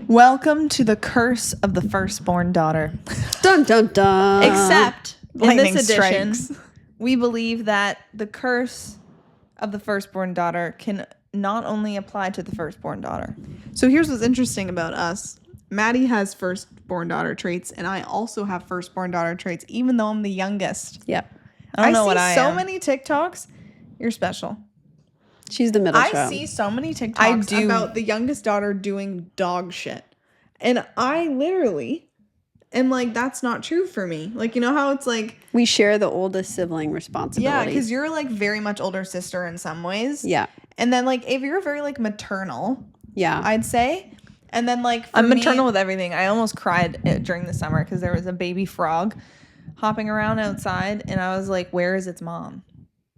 Welcome to the curse of the firstborn daughter. Dun dun dun. Except in Lightning this edition, strikes. we believe that the curse of the firstborn daughter can not only apply to the firstborn daughter. So here's what's interesting about us. Maddie has firstborn daughter traits, and I also have firstborn daughter traits, even though I'm the youngest. Yep. I don't know see what I so am. many TikToks. You're special. She's the middle I child. see so many TikToks I do about the youngest daughter doing dog shit, and I literally am like, that's not true for me. Like, you know how it's like, We share the oldest sibling responsibilities. yeah, because you're like very much older sister in some ways. Yeah. And then like, Ava, you're very like maternal, Yeah. I'd say. And then like, for I'm me- maternal with everything. I almost cried during the summer because there was a baby frog hopping around outside, and I was like, "Where is its mom?"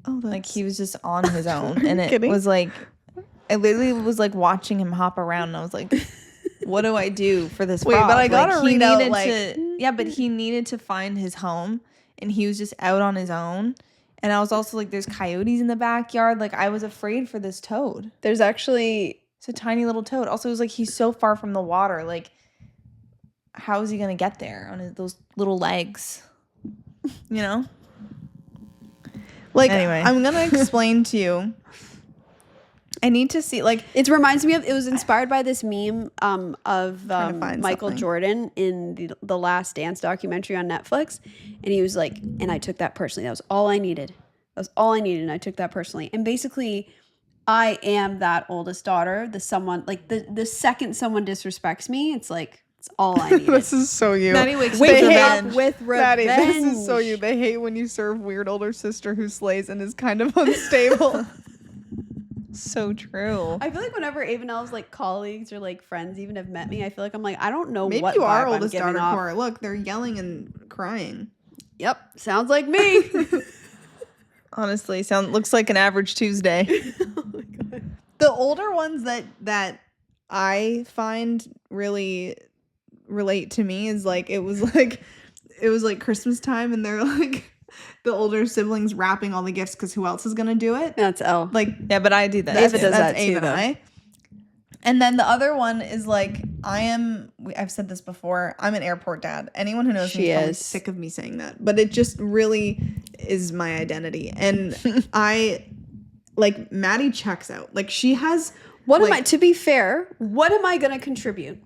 Oh, that's Like he was just on his own, and it kidding? was like, I literally was like watching him hop around, and I was like, "What do I do for this Wait, frog?" but I gotta like, he read out, needed like- to, yeah, but he needed to find his home, and he was just out on his own. And I was also like, "There's coyotes in the backyard." Like I was afraid for this toad. There's actually It's a tiny little toad. Also, it was like he's so far from the water. Like, how is he gonna get there on those little legs? You know. like, Anyway. I'm gonna explain to you. I need to see like, it reminds me of it was inspired by this meme of Trying to find Michael something. Jordan in the Last Dance documentary on Netflix, and he was like, and I took that personally. That was all I needed. That was all I needed, and I took that personally. And basically, I am that oldest daughter. The second someone disrespects me, it's like it's all I needed. this is so you. Maddie wakes They up with hate- revenge. with Maddie, revenge. this is so you. They hate when you serve weird older sister who slays and is kind of unstable. So true. I feel like whenever Ava and Elle's like colleagues or like friends even have met me, I feel like I'm like, I don't know Maybe what you are vibe I'm oldest giving daughter, off. Cora. Look, they're yelling and crying. Yep, sounds like me. Honestly, looks like an average Tuesday. Oh my god. The older ones that I find really relate to me is like it was like Christmas time, and they're like the older siblings wrapping all the gifts because who else is gonna do it? That's Elle. Like Yeah, but I do that. Ava too. does that Ava too, and I. And then the other one is like I've said this before, I'm an airport dad. Anyone who knows me is probably is. sick of me saying that, but it just really is my identity. And I like Maddie checks out. Like she has To be fair, what am I gonna contribute?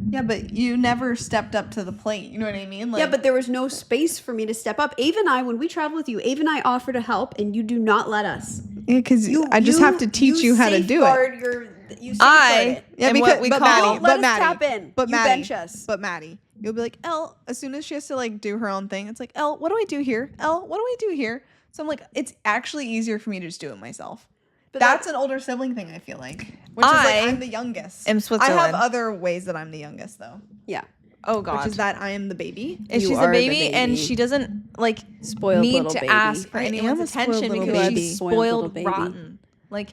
yeah, but you never stepped up to the plate. You know what I mean? Like, Yeah, but there was no space for me to step up. Ava and I, when we travel with you, Ava and I offer to help, and you do not let us. yeah, because I just have to teach you how to do it. You safeguard I it. Yeah, am because what we but call- Maddie, Don't let but us Maddie, tap in. but You Maddie, bench us. But Maddie, you'll be like, Elle, as soon as she has to like do her own thing, it's like, Elle, what do I do here? Elle, what do I do here? So I'm like, it's actually easier for me to just do it myself. But That's an older sibling thing, I feel like. Which is I like I'm the youngest. am I Switzerland. have other ways that I'm the youngest though. Yeah. Oh God. Which is that I am the baby. And You she's are a the baby, and baby. she doesn't like Spoiled need little to baby. ask for I am anyone's a spoiled attention little because baby. she's Spoiled little spoiled baby. rotten. Like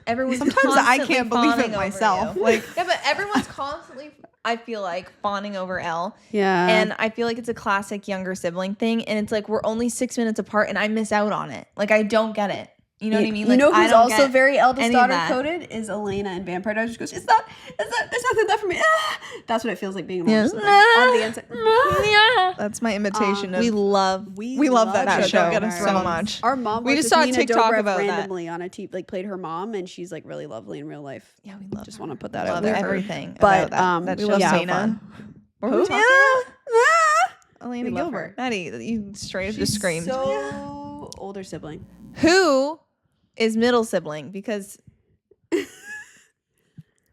everyone's Sometimes I constantly can't believe it fawning over myself. you. Like Yeah, but everyone's constantly, I feel like, fawning over Elle. Yeah. And I feel like it's a classic younger sibling thing. And it's like we're only 6 minutes apart, and I miss out on it. Like I don't get it. You know what I mean? You Like, know I who's don't also get very eldest any of daughter that. coded is Elena in Vampire Diaries. She goes, there's nothing left for me. Ah. That's what it feels like being an Yeah. older sibling. On the inside. Yeah. that's my imitation of We love we love that show. Don't get us so wrong. much. Our mom We worked just with saw a Nina TikTok Dobrev about that. randomly on a like played her mom, and she's like really lovely in real life. Yeah, we love Just want to put that love out there. everything But, about that. That we show's love so Nina. fun. What were Who? we talking about? Elena We love Gilbert. her. Maddie, you straight up just screamed. So older sibling. Who is middle sibling? Because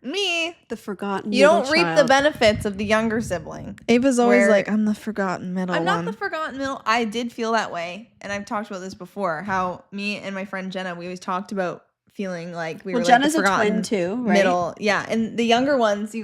me, The forgotten. you don't middle reap the child. benefits of the younger sibling. Ava's always Where- like, I'm the forgotten middle I'm not one. the forgotten middle. I did feel that way, and I've talked about this before. How me and my friend Jenna, we always talked about feeling like we Well, were Jenna's like a the forgotten twin too, right? middle. Yeah, and the younger ones, the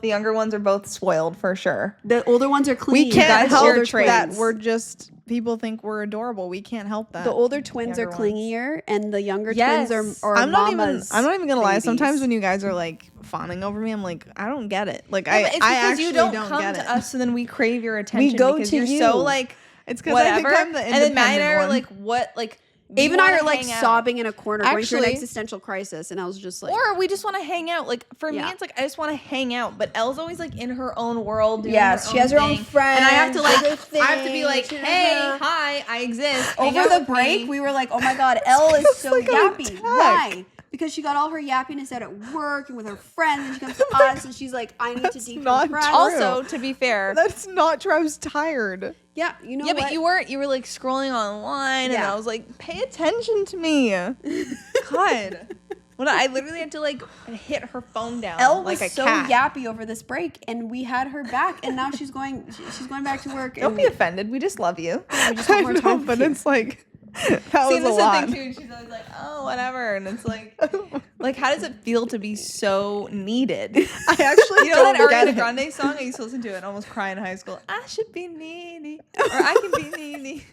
younger ones are both spoiled for sure. The older ones are clean. we can't guys help share that traits. we're just people think we're adorable. We can't help that. The older twins are Younger ones. clingier, and the younger Yes. twins are I'm not mama's even gonna lie. babies. Sometimes when you guys are like fawning over me, I'm like, I don't get it. Like Yeah, but it's I because actually you don't don't come get to it. us, so then we crave your attention. go because to you're you. so like It's because I whatever. think I'm the And then Maddie and I independent are one. like, what? Like Abe and I wanna are like hang out. sobbing in a corner, going through an Actually- existential crisis, and I was just like, Or we just want to hang out. Like for me, Yeah. it's like I just want to hang out. But Elle's always like in her own world. Doing Yes, her she has her own thing. friends, and I have to like, does her I have to be thing, like, she does hey, her- hi, I exist. Hang over out the with break, me. we were like, oh my God, Elle is so like an yappy. attack. Why? Because she got all her yappiness out at work and with her friends, and she comes to us, and she's like, I need to That's not decompress. true. Also, to be fair, That's not true. I was tired. Yeah, you know yeah, what? but you weren't. You were like scrolling online, and Yeah. I was like, pay attention to me. God, when I literally had to like hit her phone down Elle like was a so cat. yappy over this break, and we had her back, and now she's going back to work. Don't and be offended. We just love you. we just want more time with but you. it's like that See, was and a this lot. is the thing too. She's always like, oh, whatever, and it's like, how does it feel to be so needed? I actually You know that don't get Ariana it. Grande song? I used to listen to it and almost cry in high school. I should be needy, or I can be needy.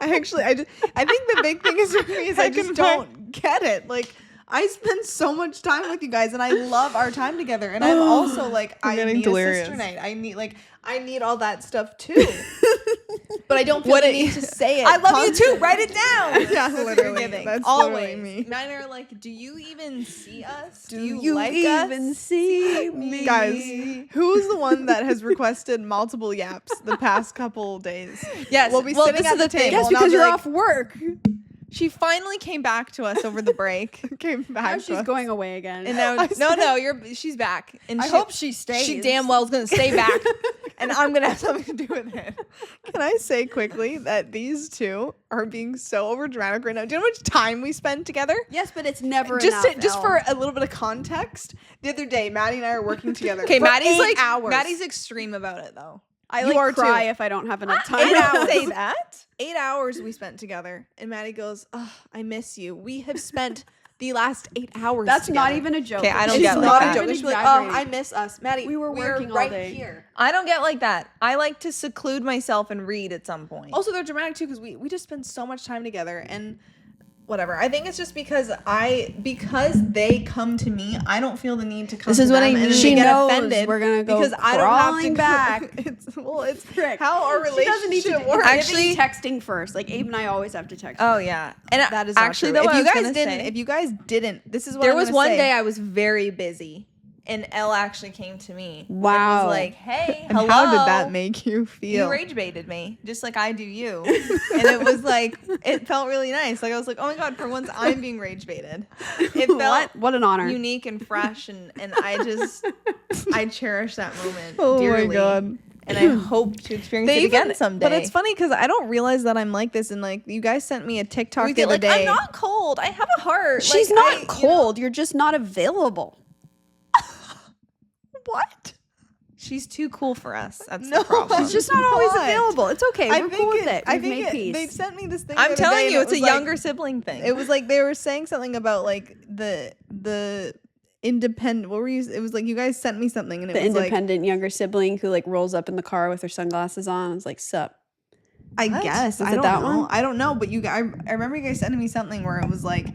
I think the big thing is for me is I just don't get it. Like I spend so much time with you guys, and I love our time together. And I'm also like, I'm I getting need delirious. a sister night. I need all that stuff too. But I don't feel What the it- need to say it. I love you too. constantly. Write it down. Yeah, literally. You're giving. That's Always. literally me. Mine are like, do you even see us? Do you like even us? see me? Guys, who's the one that has requested multiple yaps the past couple days? Yes. We'll be well, sitting this at is the the thing. table. Yes, and I'll because be you're like- off work. She finally came back to us over the break. Came back. Now to she's us. going away again. And now, she's back. And I hope she stays. She damn well is gonna stay back, and I'm gonna have something to do with it. Can I say quickly that these two are being so overdramatic right now? Do you know how much time we spend together? Yes, but it's never Just enough. just Elle. for a little bit of context, the other day, Maddie and I are working together. Okay, for Maddie's 8 like hours. Maddie's extreme about it though. I You like are cry too. if I don't have enough time. 8 hours. Say that. 8 hours we spent together, and Maddie goes, "Oh, I miss you. We have spent the last 8 hours. That's not together." even a joke. Okay, I don't It's get like not that. a joke. She's like, "Oh, I miss us, Maddie. We were working all right day." here." I don't get like that. I like to seclude myself and read at some point. Also, they're dramatic too because we just spend so much time together, and whatever. I think it's just because they come to me, I don't feel the need to come. This to is what them I and mean. then She they get knows offended we're gonna go because I don't have to crawling back. It's Frick. how our She doesn't need to relationship works. Actually- texting first. Like Abe and I always have to text. Oh first. yeah, and that is not actually true. though, If I you was guys gonna didn't, say, if you guys didn't, this is what there I'm was gonna one say. day I was very busy, and Elle actually came to me. And Wow. was like, hey, And hello. how did that make you You feel? rage baited me, just like I do you. And it was like, it felt really nice. Like I was like, oh my God, for once I'm being rage baited. It felt What an honor. unique and fresh, and I cherish that moment Oh dearly. my God. And I hope to experience it again someday. But it's funny because I don't realize that I'm like this. And like, you guys sent me a TikTok We the get other like, day. I'm not cold. I have a heart. She's Like, not you know- cold. You're just not available. What? She's too cool for us. That's No, the problem. She's just not always What? available. It's okay. We're cool with it. We've made peace. They sent me this thing. I'm the other telling day, you, and it's a it was like- younger sibling thing. It was like they were saying something about like the independent. What were you? It was like you guys sent me something, and it the was like independent younger sibling who like rolls up in the car with her sunglasses on. It's like, sup. I What? guess Was I it don't that know. one? I don't know, but I remember you guys sending me something where it was like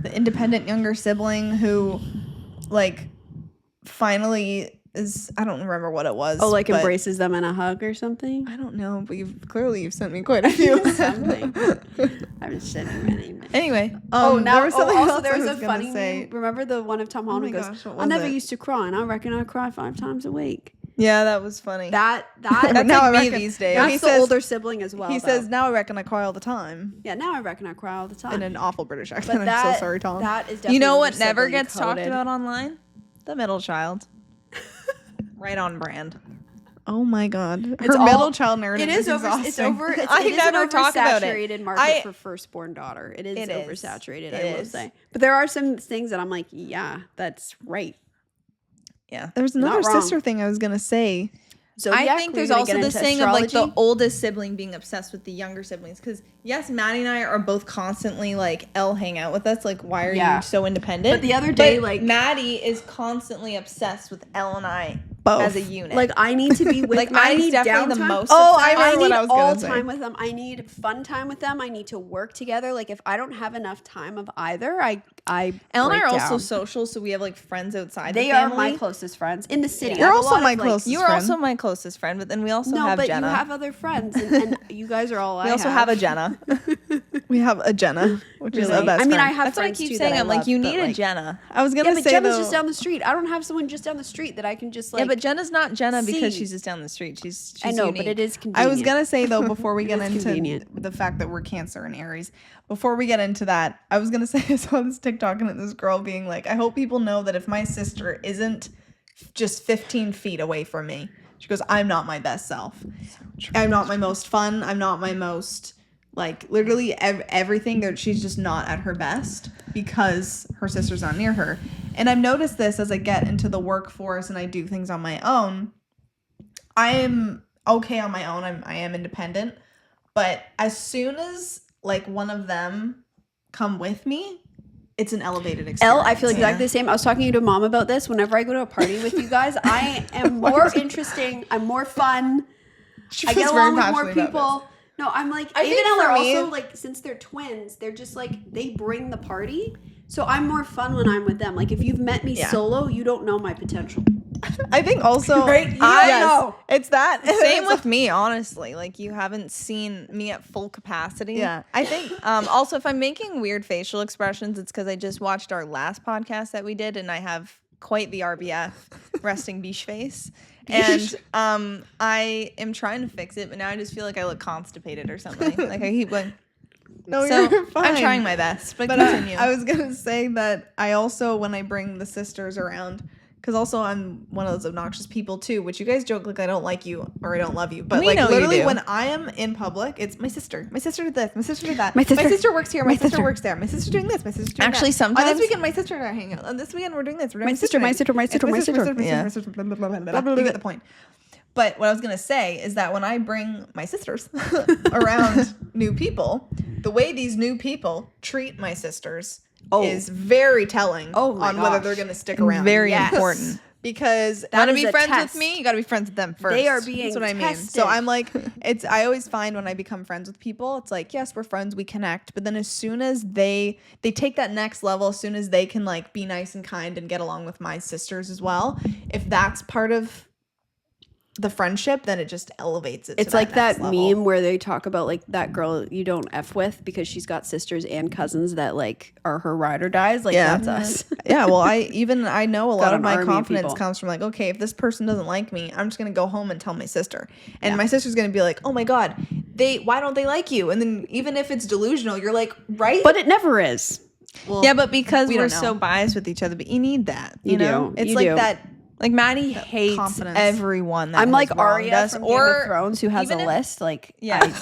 the independent younger sibling who like finally is. I don't remember what it was. Oh, like but- embraces them in a hug or something. I don't know, but you've sent me quite a few. Something. I was sending my name. anyway, There was something also else there I was a gonna funny say. meme. Remember the one of Tom Holland my who goes, gosh, what I was never it? used to cry, and I reckon I cry 5 times a week. yeah, that was funny. That's Now I like me reckon- these days. now that's he the says- older sibling as well. He though. says, "Now I reckon I cry all the time." yeah, now I reckon I cry all the time. In an awful British accent. but I'm so sorry, Tom. That is definitely You know older what never sibling gets talked coded. about online? The middle child. Right on brand. Oh my God, It's her all- middle child narrative It is is over. It's exhausting. over. It's, I it is never an talk about it. oversaturated market I- for firstborn daughter. It It is is. oversaturated. It I will is. say, but there are some things that I'm like, yeah, that's right. Yeah. There's another Not wrong. sister thing I was gonna say. Zodiac, I think we're there's gonna also get this into thing of like the astrology. oldest sibling being obsessed with the younger siblings. Because yes, Maddie and I are both constantly like, Elle, hang out with us. Like, why are Yeah. you so independent? But the other day, But like- Maddie is constantly obsessed with Elle and I Both. as a unit. Like I need to be with. Like, I Maddie's need definitely the downtime. most Oh, obsessed. I remember I what need I was all gonna say. time with them. I need fun time with them. I need to work together. Like if I don't have enough time of either, I Elle and I break are also down. social, so we have like friends outside. They the are family. my closest friends in the city. Yeah. I have You're a also lot my of, like- closest You are friend. also my closest friend, but then we also No, have but Jenna. you have other friends, and you guys are all. we also have a Jenna. We have a Jenna, which is Really? a best I mean, friend. I have That's what I friends keep too saying. that I I'm like, love, you but, need a like, Jenna. I was gonna Yeah, but say Jenna's though, just down the street. I don't have someone just down the street that I can just like. Yeah, but Jenna's not Jenna because see. she's just down the street. She's I know, unique. but it is I convenient. was gonna say though, before we get It's into convenient. the fact that we're Cancer and Aries, before we get into that, I was gonna say I saw this TikTok and this girl being like, I hope people know that if my sister isn't just 15 feet away from me, she goes, I'm not my best self. I'm not my most fun. I'm not my most like literally everything that she's just not at her best because her sister's not near her. And I've noticed this as I get into the workforce and I do things on my own. I am okay on my own. I am independent. But as soon as like one of them come with me, it's an elevated experience. Elle, I feel exactly the same. I was talking to Mom about this. Whenever I go to a party with you guys, I am more interesting. I'm more fun. I get along with more people. No, I'm like, Ava and Elle are also like, since they're twins, they're just like, they bring the party. So I'm more fun when I'm with them. Like if you've met me solo, you don't know my potential. I think also, Right? You don't know. It's that. Same with me, honestly. Like you haven't seen me at full capacity. Yeah, I think. Also, if I'm making weird facial expressions, it's because I just watched our last podcast that we did, and I have quite the RBF resting beach face. And I am trying to fix it, but now I just feel like I look constipated or something. Like I keep going. No, So you're fine. I'm trying my best, but But continue. I was gonna say that I also, when I bring the sisters around, because also I'm one of those obnoxious people too, which you guys joke like I don't like you or I don't love you, but We like know you literally do. when I am in public, it's my sister. My sister did this. My sister did that. My sister. works here. My sister works there. My sister's doing this. My sister's doing Actually, that. On sometimes- this weekend, my sister and I hang out. On this weekend, we're doing this. We're doing My sister, my sister, my sister, my sister. Yeah. You get the point. But what I was gonna say is that when I bring my sisters around new people, the way these new people treat my sisters is very telling on whether gosh. they're gonna stick around. Very Yes. important. Because That Want to is be a friends test. with me? You got to be friends with them first. They are being that's what I mean. tested. So I'm like, I always find when I become friends with people, it's like, yes, we're friends, we connect. But then as soon as they take that next level, as soon as they can like be nice and kind and get along with my sisters as well, if that's part of the friendship, then it just elevates it. It's to like that next level. meme where they talk about like that girl you don't F with because she's got sisters and cousins that like are her ride or dies. Like Yeah. that's us. Yeah, well, I know a lot Got of an my army of confidence people. comes from like, okay, if this person doesn't like me, I'm just gonna go home and tell my sister, and my sister's gonna be like, oh my god, why don't they like you? And then even if it's delusional, you're like, right? But it never is. Well, Yeah, but because we we're don't know. so biased with each other, but you need that. You, You know? do. it's You like do. that. Like Maddie hates confidence. everyone that I'm has like wronged Arya us, from or Game of Thrones who has a even if- list. Like Yeah. Like,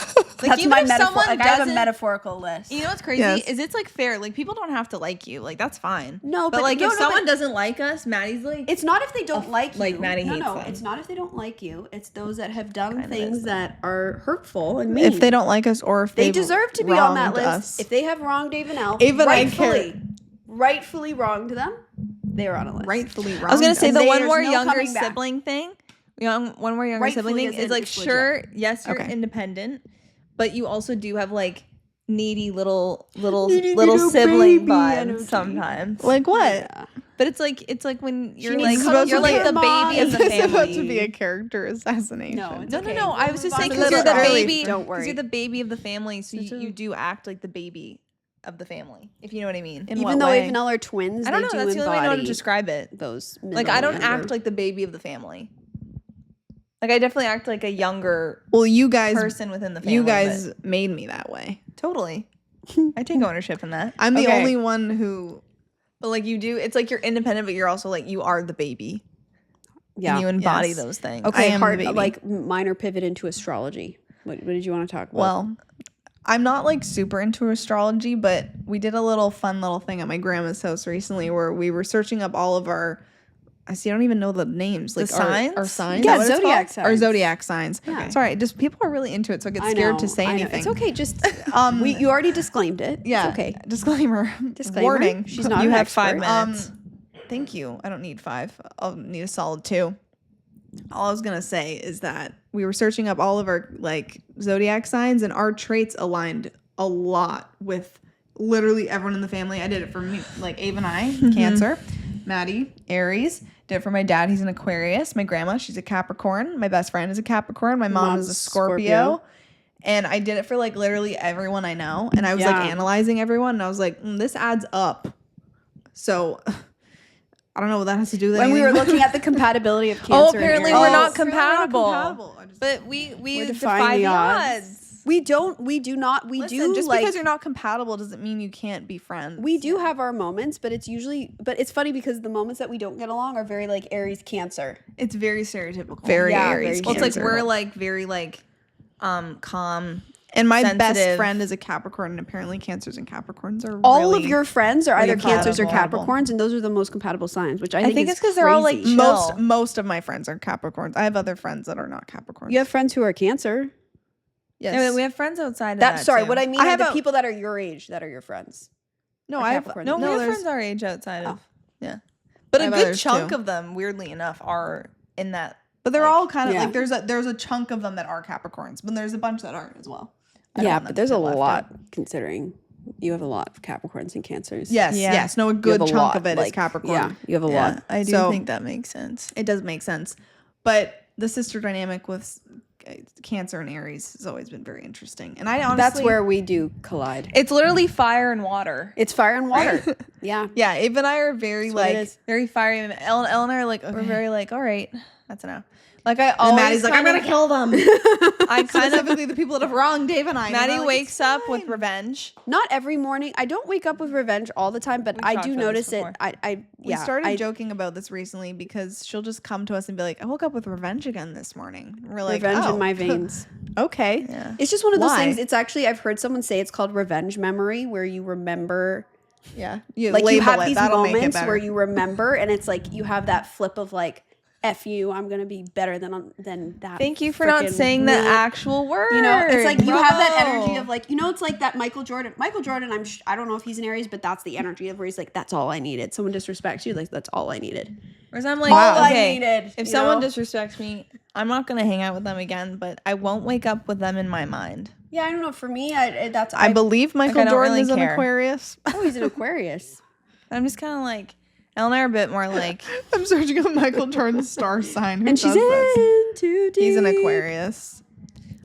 that's even my if metaphor. someone Like I have a doesn't- metaphorical list. You know what's crazy? Yes. Is it's like fair. Like people don't have to like you. Like that's fine. No, but but like no, if no, someone but- doesn't like us, Maddie's like, It's not if they don't like you. like Maddie hates no, them. it's not if they don't like you. It's those that have done Kinda things is, that are hurtful and mean. If they don't like us, or if they deserve to be on that wronged list. us. If they have wronged Ava and Elle, Ava and I rightfully wronged them, they are on a list. rightfully wrong. I was gonna say the one There's more no younger coming back. sibling thing. One more younger Rightfully sibling as thing is in like it's legit. sure, yes, you're Okay. independent, but you also do have like needy little Needy little little sibling baby vibes energy. sometimes. like what? Yeah. But it's like when you're needs like cuddles you're with like her the mom. baby of Is the this family. about to be a character assassination? No, it's No, okay. no. I was just saying It's because a you're the little early. baby. Don't 'cause worry. you're the baby of the family, so It's a- you do act like the baby of the family, if you know what I mean. In Even what though way? Ava and Elle are twins, I don't they know. do That's the only way I know how to embody describe it. those. Like I don't middle act like the baby of the family. Like I definitely act like a younger Well, you guys, person within the family. you guys made me that way. but totally. I take ownership in that. I'm the Okay. only one who. But like you do, it's like you're independent, but you're also like you are the baby. Yeah. And you embody Yes. those things. Okay, I am the hard baby. like minor pivot into astrology. What did you want to talk about? Well, I'm not like super into astrology, but we did a fun little thing at my grandma's house recently where we were searching up all of our. I don't even know the names. Like signs? Our signs. Yeah, Is that what it's zodiac called? Our signs. zodiac signs. Yeah. Sorry, just people are really into it, so I get I scared know, to say I know. anything. It's okay. Just We you already disclaimed it. Yeah. It's okay. Disclaimer. Disclaimer. Warning. She's not you an have 5 expert. minutes. Thank you. I don't need 5. I'll need a solid 2. All I was gonna say is that we were searching up all of our like zodiac signs, and our traits aligned a lot with literally everyone in the family. I did it for me, like Ava and I, Cancer, Maddie, Aries. Did it for my dad. He's an Aquarius. My grandma, she's a Capricorn. My best friend is a Capricorn. My mom Mom's is a Scorpio. And I did it for like literally everyone I know. And I was like analyzing everyone. And I was like, this adds up. So I don't know what that has to do with When we anything. were looking at the compatibility of Cancer. Oh, apparently and we're Aries. not apparently we're not compatible. compatible. But we We're defy defying the the odds. We do not. We Listen, do just like. because you're not compatible doesn't mean you can't be friends. We do have our moments, but it's funny because the moments that we don't get along are very like Aries Cancer. It's very stereotypical. Very Yeah, Aries. Well, it's like Cancer. we're like very like calm. And my best sensitive. friend is a Capricorn, and apparently Cancers and Capricorns are All really of your friends are either really Cancers or compatible. Capricorns, and those are the most compatible signs, which I think think is it's 'cause they're all, like, crazy. chill. most of my friends are Capricorns. I have other friends that are not Capricorns. You have friends who are Cancer. yes. Yeah, we have friends outside of that. Sorry, too. what I mean I are have the a- people that are your age that are your friends. no, are I have Capricorns. No, we no. have There's friends our age outside Oh. of. Yeah, but I a have good others, chunk too. of them, weirdly enough, are in that. but they're like, all kind of yeah. like there's a chunk of them that are Capricorns, but there's a bunch that aren't as well. I don't Yeah, want but them there's to a get left lot out. considering you have a lot of Capricorns and Cancers. Yes, Yeah. yes. No, a You good have a chunk lot, of it is like, Capricorn. Yeah, you have a Yeah, lot. I do So- think that makes sense. It does make sense. But the sister dynamic with Cancer and Aries has always been very interesting. And I honestly That's where we do collide. It's literally fire and water. It's fire and water. Yeah. yeah, Ava and I are very what it like is. Very fiery. And Elle and I are like we're very like, all right, that's enough. Like I and always Maddie's like, I'm kinda- gonna kill them. I kind of Specifically the people that have wronged Dave and I. And Maddie we're like, wakes "It's up with fine." revenge. Not every morning. I don't wake up with revenge all the time, but We've I talked do about this notice it. before. We started joking about this recently because she'll just come to us and be like, I woke up with revenge again this morning. And we're like, revenge oh, in my veins. okay. Yeah. It's just one of those Why? things. It's actually, I've heard someone say it's called revenge memory, where you remember, Yeah. like you label have it. these That'll make it moments better. where you remember, and it's like you have that flip of like, F you, I'm gonna be better than that. Thank you for not frickin' saying the bleh. actual word. You know, it's like you have that Bravo. energy of like, you know, it's like that Michael Jordan. I don't know if he's an Aries, but that's the energy of where he's like, that's all I needed. Someone disrespects you, like that's all I needed. Whereas I'm like, Wow. okay, I needed, if you someone know? disrespects me, I'm not gonna hang out with them again. But I won't wake up with them in my mind. Yeah, I don't know. For me, I believe Michael I don't Jordan really is an care. Aquarius. Oh, he's an Aquarius. I'm just kind of like, Elle and I are a bit more like, I'm searching up Michael Jordan's star sign. Who And she's does this? in too deep. He's an Aquarius.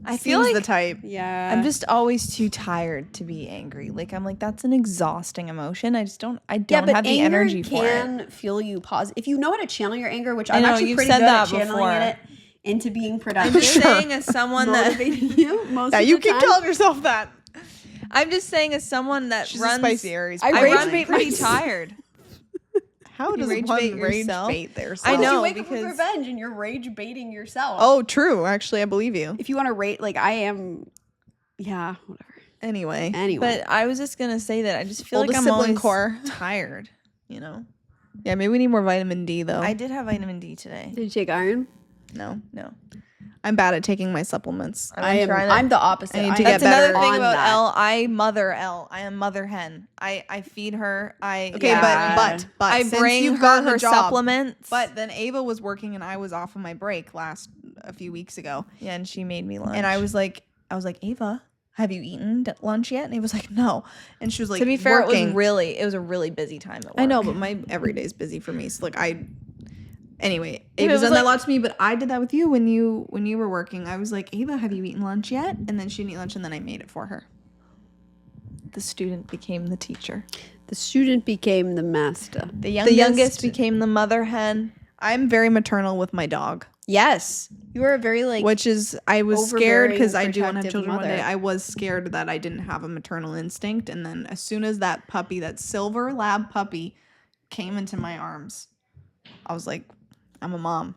I feel Seems like the type. Yeah. I'm just always too tired to be angry. Like I'm like, that's an exhausting emotion. I don't but have the anger energy for it. can fuel you positive. If you know how to channel your anger, which I I'm know, actually you've pretty said good at that channeling before. it into being I'm productive. just saying as someone that motivating you most Yeah, of you the keep time. telling yourself that. I'm just saying as someone that She's runs a spicy Aries. I I rage run bait pretty myself. tired. How You does rage one bait rage yourself? bait their I know, You wake up because- with revenge and you're rage baiting yourself. Oh, true. Actually, I believe you. If you want to rate, like I am, yeah, whatever. Anyway. Anyway, But I was just gonna say that I just feel Oldest like I'm sibling always core. tired. You know, Yeah, maybe we need more vitamin D though. I did have vitamin D today. did you take iron? no. No, I'm bad at taking my supplements. I'm trying to- I'm the opposite. I need to am get That's another better thing on about that. Elle. I mother Elle. I am mother hen. I feed her. Okay, Yeah. but I since bring you've her gotten her a job, supplements. But then Ava was working and I was off on my break a few weeks ago, yeah, and she made me lunch. and I was like, Ava, have you eaten lunch yet? And Ava was like, no, and she was like, to be fair, working. it was a really busy time at work. I know, but my everyday's busy for me. So like anyway, It Ava's was done that a like- lot to me, but I did that with you when you were working. I was like, Ava, have you eaten lunch yet? And then she didn't eat lunch, and then I made it for her. The student became the teacher. The student became the master. The youngest became the mother hen. I'm very maternal with my dog, Yes, you are a very like. which is I was scared overbearing, because I do want to have protective children one day. mother. I was scared that I didn't have a maternal instinct, and then as soon as that puppy, that silver lab puppy, came into my arms, I was like, I'm a mom.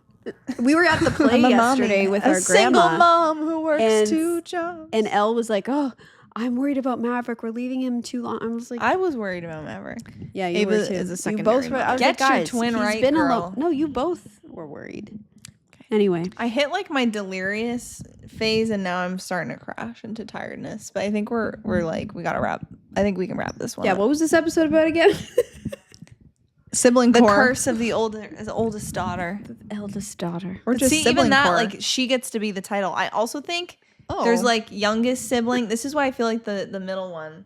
We were at the play I'm a yesterday mommy. with a our single grandma, mom who works and- 2 jobs. and Elle was like, "Oh, I'm worried about Maverick. We're leaving him too long." I was like, I was worried about Maverick. "Yeah, you Ava were too. is a You secondary both were. I mother. was Get like, your guys, twin he's right, been girl. alone. No, you both were worried. Anyway, I hit like my delirious phase, and now I'm starting to crash into tiredness. But I think we're like we gotta wrap. I think we can wrap this one. yeah. up. What was this episode about again? Sibling The core. curse of the oldest daughter. Eldest daughter. Or But just see, sibling even that, core. like, she gets to be the title. I also think Oh. there's like youngest sibling. This is why I feel like the middle one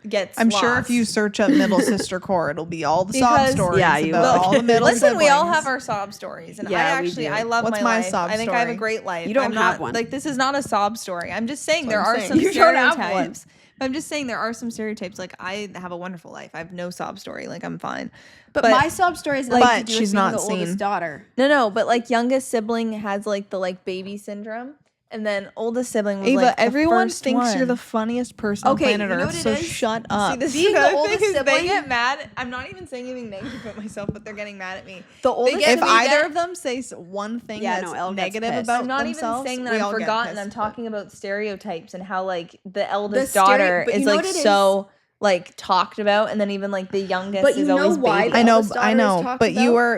gets I'm sure lost. if you search up middle sister core, it'll be all the sob Because- stories Yeah, you about will. all the middle Listen, we all siblings. have our sob stories, and Yeah, I we actually do. I love What's my my life. sob I think I have a story? great life. You don't I'm have not, one. Like this is not a sob story. I'm just saying there what I'm are saying. some You don't have stereotypes. I'm just saying there are some stereotypes. Like I have a wonderful life. I have no sob story. Like I'm fine. But my sob story is nothing to But do she's with being not the seen. oldest daughter. No, but like youngest sibling has like the like baby syndrome, and then oldest sibling was Ava, like the everyone first thinks you're one. the funniest person on Okay, planet you know Earth, what it so is? shut up. See, this Being is the the oldest thing is sibling- they get mad. I'm not even saying anything negative about myself, but they're getting mad at me. The oldest get if me either that- of them say one thing Yeah, that's no, Elle gets negative pissed. about I'm not themselves, even saying we that I'm all get forgotten. pissed, I'm but- talking about stereotypes and how like the eldest stereo- daughter but you is know like what it so like talked about, and then even like the youngest But you is know always why baby. the I know, eldest daughter is talked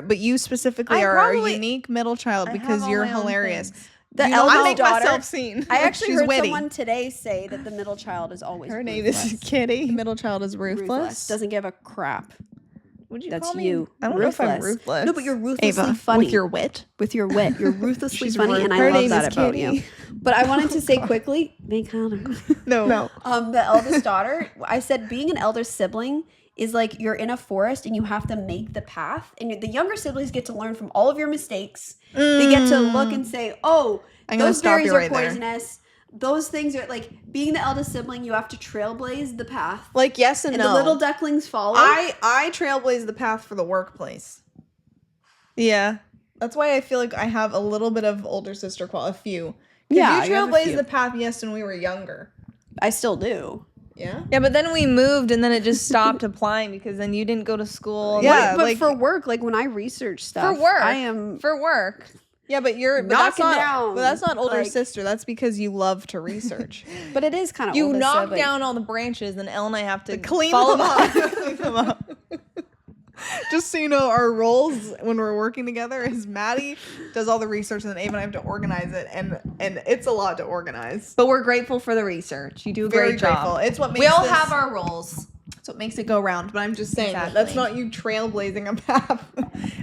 but you specifically I are probably- a unique middle child I have because all you're my own hilarious. things. The You know, I eldest make daughter- myself seen. I actually She's heard witty. someone today say that the middle child is always Her name ruthless. is Kitty. Middle child is ruthless. Doesn't give a crap. Would you That's call me? you. I don't know if I'm ruthless. No, but you're ruthlessly Ava, funny. with your wit. With your wit. You're ruthlessly She's funny, rude. and I Her love name that is about Kitty. you. But I wanted to say quickly, No. the eldest daughter, I said being an elder sibling is like you're in a forest and you have to make the path. And the younger siblings get to learn from all of your mistakes. They get to look and say, oh, I'm gonna those stop berries you are right there. poisonous. Those things are like being the eldest sibling, you have to trailblaze the path. Like yes and, And no. the little ducklings follow. I trailblaze the path for the workplace. Yeah. That's why I feel like I have a little bit of older sister a few. Yeah, You you have a trailblazed few. the path, yes, when we were younger. I still do. Yeah? Yeah, but then we moved, and then it just stopped applying because then you didn't go to school. Yeah, But like- for work, like when I research stuff, for work. I am for work. Yeah, but that's Knocking not down, but that's not older like- sister. That's because you love to research. but it is kind of You knock down all the branches, then Elle and I have to Clean follow them up. Clean them up. Just so you know, our roles when we're working together is Maddie does all the research and then Ava and I have to organize it, and it's a lot to organize. But we're grateful for the research. You do a Very great job. grateful. It's what makes We all this- have our roles. That's what makes it go round. But I'm just saying Exactly. that's not you trailblazing a path.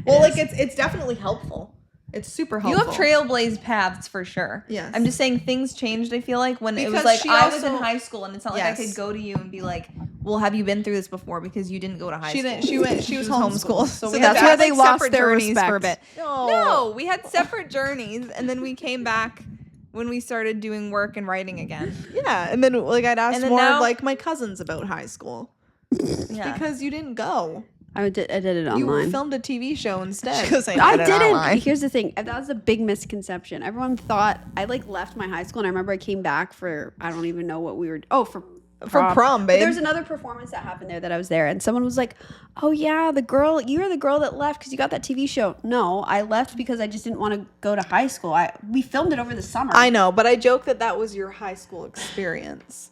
Well, like it's definitely helpful. It's super You helpful. have trailblazed paths for sure. Yes. I'm just saying things changed, I feel like, when it was Because like she I was in also- high school, and it's not like I Yes. could go to you and be like, well, have you been through this before? Because you didn't go to high school. She didn't. She was homeschooled. So we that's had where like they lost separate their journeys for a respect. bit. No, we had separate journeys, and then we came back when we started doing work and writing again. Yeah, and then like I'd ask And then more now- of like my cousins about high school Yeah. because you didn't go. I did it You online. filmed a TV show instead. I didn't. Here's the thing. That was a big misconception. Everyone thought I like left my high school, and I remember I came back for I don't even know what we were. Oh, for prom, But babe. there's another performance that happened there that I was there, and someone was like, "Oh yeah, you were the girl that left because you got that TV show." No, I left because I just didn't want to go to high school. We filmed it over the summer. I know, but I joke that was your high school experience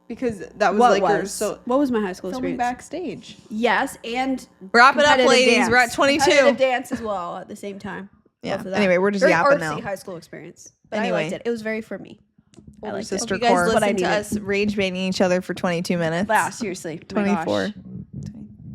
because that was What like your was? so What was my high school filming experience? backstage. Yes, and Wrap it up, competitive ladies. dance. We're at 22. Competitive dance as well at the same time. Yeah. Both of that. Anyway, we're just very yapping artsy now. high school experience. But Anyway. I liked it. It was very for me. I Older liked sister You guys core. What I listen to needed. us rage baiting each other for 22 minutes. Wow, seriously. Oh my 24, gosh.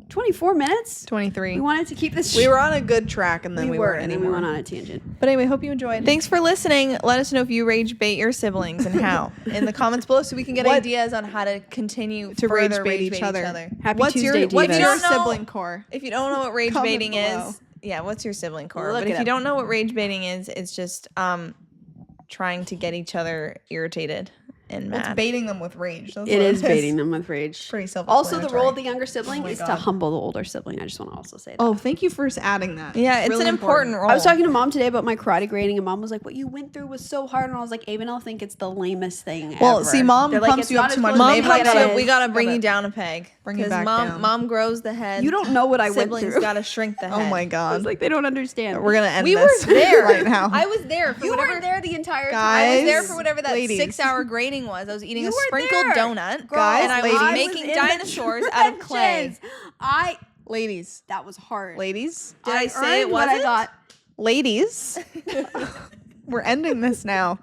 24 minutes? 23. We wanted to keep this. We were on a good track and then we weren't and then anymore. we went on a tangent. But anyway, hope you enjoyed. Thanks for listening. Let us know if you rage bait your siblings and how in the comments below, so we can get What- ideas on how to continue to further rage bait each other. Happy What's Tuesday, your what's divas. your If you don't know- sibling core? If you don't know what rage Comment baiting below. is, yeah, what's your sibling core? Look But it if you up. don't know what rage baiting is, it's just trying to get each other irritated and Well, it's mad. baiting them with rage. That's It what is baiting them with rage. Pretty Also, the role of the self-explanatory. younger sibling my is to God. humble the older sibling. I just want to also say that. Oh, thank you for adding that. Yeah, it's really an important role. I was talking to mom today about my karate grading, and mom was like, "What you went through was so hard." And I was like, "Ava and I think it's the lamest thing Well, ever." see, Mom They're like, pumps "It's you up not too as much. close Mom as Maybe you pumps think up. it We is." gotta bring Yeah, you but- down a peg. Bring you 'Cause back mom, down. Mom grows the head. You don't know what I went Siblings through. gotta shrink the head. Oh my I God. was like, they don't understand. We're gonna end We were this there right now. I was there for You whatever. weren't there the entire Guys, I was time. there for whatever that ladies. 6-hour grading was. I was eating You a were sprinkled there. donut, Guys, and I ladies. was I making in the dinosaurs out of clay. trenches. Ladies, That was hard. ladies, Did I say it earned what I wasn't? got. ladies. We're ending this now.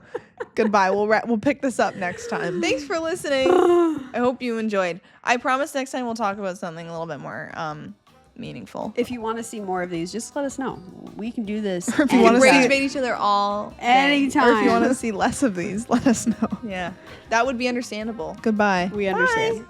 Goodbye. We'll pick this up next time. Thanks for listening. I hope you enjoyed. I promise next time we'll talk about something a little bit more meaningful. If you want to see more of these, just let us know. We can do this. If you wanna Rage see- bait each other all day. anytime. Or if you want to see less of these, let us know. Yeah, that would be understandable. Goodbye. we understand.